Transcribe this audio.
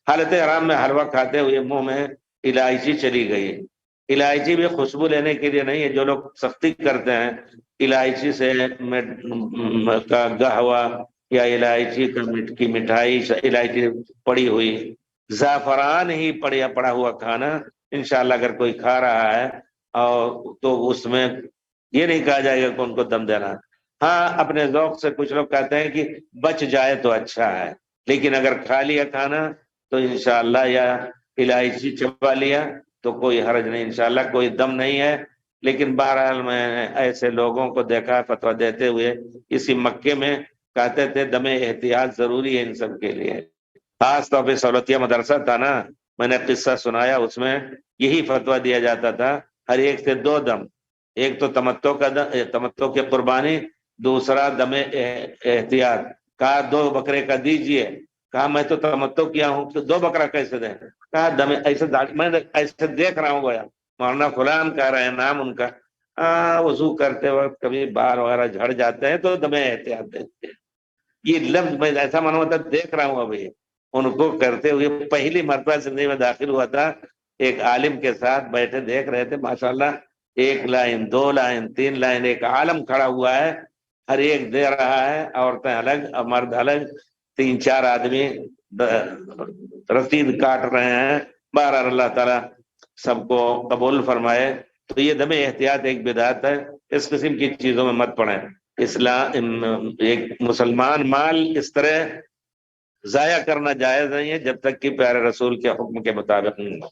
حالت حرام میں حلوہ کھاتے ہوئے منہ میں الائچی چلی گئی۔ الائچی بھی خوشبو لینے کے لیے نہیں ہے، جو لوگ سختی کرتے ہیں الائچی سے کا گہوا یا الائچی کی مٹھائی، الائچی پڑی ہوئی، زعفران ہی پڑا ہوا کھانا انشاءاللہ اگر کوئی کھا رہا ہے اور تو اس میں یہ نہیں کہا جائے گا کہ ان کو دم دینا۔ ہاں اپنے ذوق سے کچھ لوگ کہتے ہیں کہ بچ جائے تو اچھا ہے، لیکن اگر کھا لیا کھانا تو انشاءاللہ یا الائچی چبا لیا تو کوئی حرج نہیں، انشاءاللہ کوئی دم نہیں ہے۔ لیکن بہرحال میں ایسے لوگوں کو دیکھا فتویٰ دیتے ہوئے اسی مکے میں، کہتے تھے دم احتیاط ضروری ہے ان سب کے لیے۔ خاص طور پہ سولتیہ مدرسہ تھا نا، میں نے قصہ سنایا، اس میں یہی فتویٰ دیا جاتا تھا، ہر ایک سے 2 دم، ایک تو تمتع کا دم، تمتع کی قربانی، دوسرا دم احتیاط۔ کہا 2 بکرے کا دیجئے، کہا میں تو تمتع کیا ہوں تو 2 بکرا کیسے دیں؟ کہا دم ایسے، میں ایسے دیکھ رہا ہوں گویا مولانا فلان کہہ رہے ہیں نام ان کا، وضو کرتے وقت کبھی بال وغیرہ جھڑ جاتے ہیں تو دم احتیاط دیتے ہیں۔ یہ لفظ میں ایسا معلوم ہوتا دیکھ رہا ہوں ابھی ان کو کرتے ہوئے، پہلی مرتبہ زندگی میں داخل ہوا تھا، ایک عالم کے ساتھ بیٹھے دیکھ رہے تھے، ماشاءاللہ 1 لائن 2 لائن 3 لائن، ایک عالم کھڑا ہوا ہے، ہر ایک دے رہا ہے، عورتیں الگ اور مرد الگ، 3 4 آدمی رسید کاٹ رہے ہیں۔ بہرحال اللہ تعالیٰ سب کو قبول فرمائے۔ تو یہ دم احتیاط ایک بدعت ہے، اس قسم کی چیزوں میں مت پڑیں۔ اسلام ایک مسلمان مال اس طرح ضائع کرنا جائز نہیں ہے جب تک کہ پیارے رسول کے حکم کے مطابق نہیں ہو۔